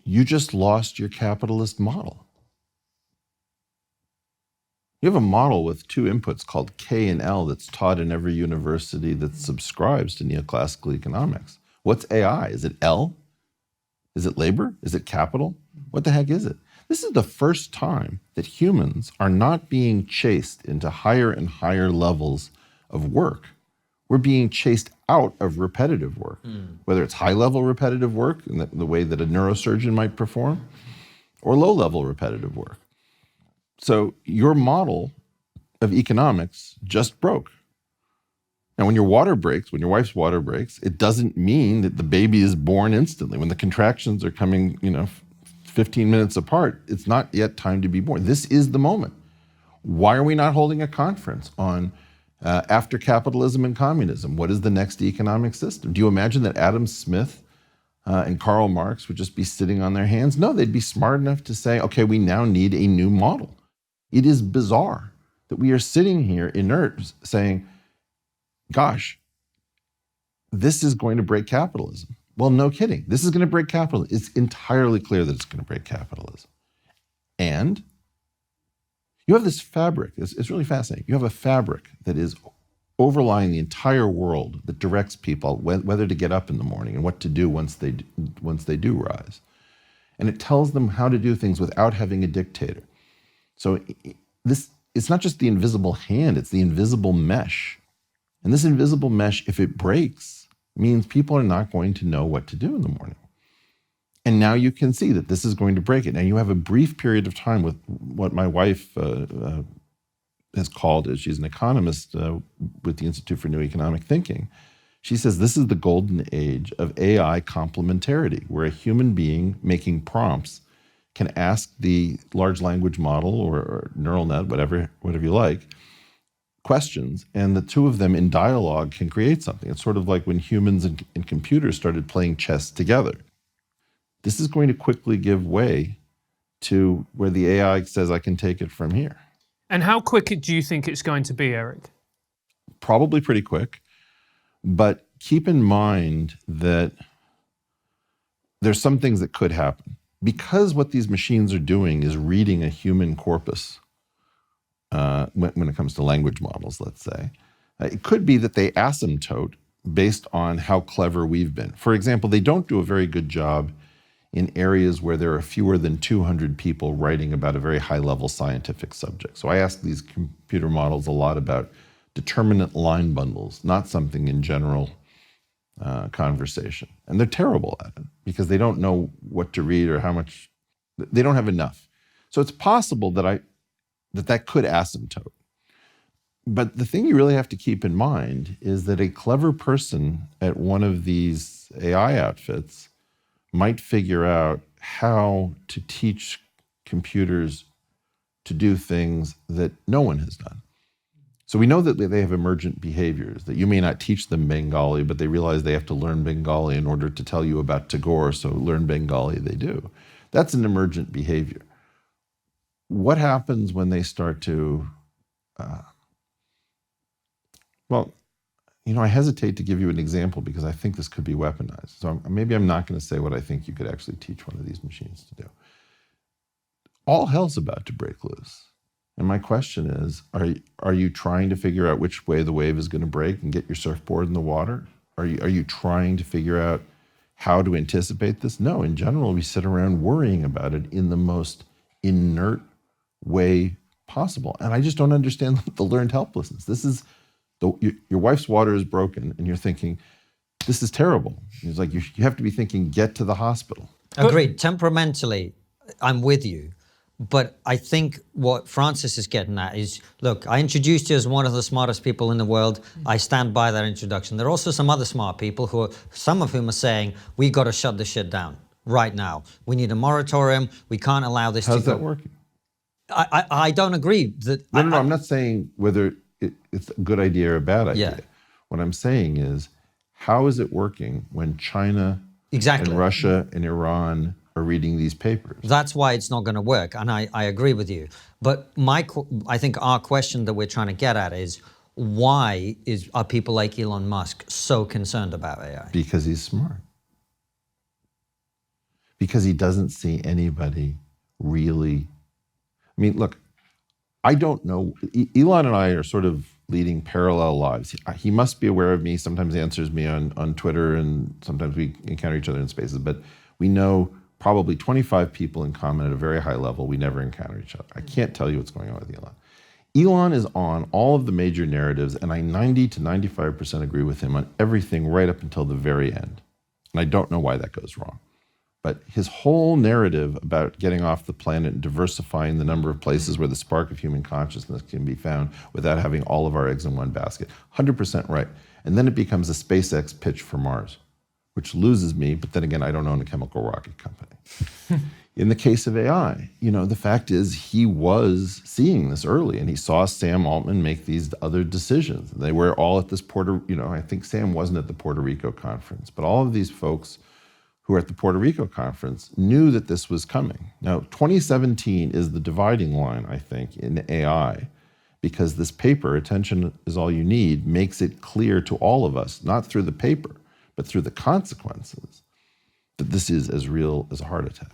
you just lost your capitalist model. You have a model with two inputs called K and L that's taught in every university that subscribes to neoclassical economics. What's AI? Is it L? Is it labor? Is it capital? What the heck is it? This is the first time that humans are not being chased into higher and higher levels of work. We're being chased out of repetitive work, whether it's high-level repetitive work in the way that a neurosurgeon might perform, or low-level repetitive work. So your model of economics just broke. And when your water breaks, when your wife's water breaks, it doesn't mean that the baby is born instantly. When the contractions are coming, 15 minutes apart, it's not yet time to be born. This is the moment. Why are we not holding a conference on after capitalism and communism? What is the next economic system? Do you imagine that Adam Smith and Karl Marx would just be sitting on their hands? No, they'd be smart enough to say, okay, we now need a new model. It is bizarre that we are sitting here inert saying, gosh, this is going to break capitalism. Well, no kidding. This is going to break capitalism. It's entirely clear that it's going to break capitalism. And you have this fabric. It's really fascinating. You have a fabric that is overlying the entire world that directs people whether to get up in the morning and what to do once they do rise. And it tells them how to do things without having a dictator. So it's not just the invisible hand, it's the invisible mesh. And this invisible mesh, if it breaks, means people are not going to know what to do in the morning. And now you can see that this is going to break it. Now you have a brief period of time with what my wife has called, as she's an economist with the Institute for New Economic Thinking. She says this is the golden age of AI complementarity, where a human being making prompts can ask the large language model or neural net, whatever you like, questions, and the two of them in dialogue can create something. It's sort of like when humans and computers started playing chess together. This is going to quickly give way to where the AI says, I can take it from here. And how quick do you think it's going to be, Eric? Probably pretty quick, but keep in mind that there's some things that could happen. Because what these machines are doing is reading a human corpus, when it comes to language models, let's say, it could be that they asymptote based on how clever we've been. For example, they don't do a very good job in areas where there are fewer than 200 people writing about a very high-level scientific subject. So I ask these computer models a lot about determinant line bundles, not something in general conversation. And they're terrible at it because they don't know what to read or how much, they don't have enough. So it's possible that that could asymptote. But the thing you really have to keep in mind is that a clever person at one of these AI outfits might figure out how to teach computers to do things that no one has done. So we know that they have emergent behaviors, that you may not teach them Bengali, but they realize they have to learn Bengali in order to tell you about Tagore, so learn Bengali they do. That's an emergent behavior. What happens when they start to, I hesitate to give you an example because I think this could be weaponized. So maybe I'm not going to say what I think you could actually teach one of these machines to do. All hell's about to break loose. And my question is, are you trying to figure out which way the wave is going to break and get your surfboard in the water? Are you trying to figure out how to anticipate this? No, in general, we sit around worrying about it in the most inert way possible. And I just don't understand the learned helplessness. This is, your wife's water is broken and you're thinking, this is terrible. It's like you have to be thinking, get to the hospital. Agreed. Temperamentally, I'm with you. But I think what Francis is getting at is, look, I introduced you as one of the smartest people in the world. I stand by that introduction. There are also some other smart people some of whom are saying, we got to shut this shit down right now. We need a moratorium. We can't allow this to go. How's that working? I don't agree. No, I'm not saying whether it's a good idea or a bad idea. Yeah. What I'm saying is, how is it working when China and Russia and Iran are reading these papers? That's why it's not going to work, and I agree with you. But I think our question that we're trying to get at is, why are people like Elon Musk so concerned about AI? Because he's smart. because he doesn't see anybody really. I mean, look, I don't know. Elon and I are sort of leading parallel lives. He must be aware of me, sometimes answers me on Twitter, and sometimes we encounter each other in spaces, but we know probably 25 people in common at a very high level. We never encounter each other. I can't tell you what's going on with Elon. Elon is on all of the major narratives, and I 90 to 95% agree with him on everything right up until the very end. And I don't know why that goes wrong. But his whole narrative about getting off the planet and diversifying the number of places where the spark of human consciousness can be found without having all of our eggs in one basket, 100% right. And then it becomes a SpaceX pitch for Mars, which loses me, but then again, I don't own a chemical rocket company. In the case of AI, the fact is he was seeing this early, and he saw Sam Altman make these other decisions. They were all at this I think Sam wasn't at the Puerto Rico conference, but all of these folks who were at the Puerto Rico conference knew that this was coming. Now, 2017 is the dividing line, I think, in AI, because this paper, Attention is All You Need, makes it clear to all of us, not through the paper, but through the consequences, that this is as real as a heart attack.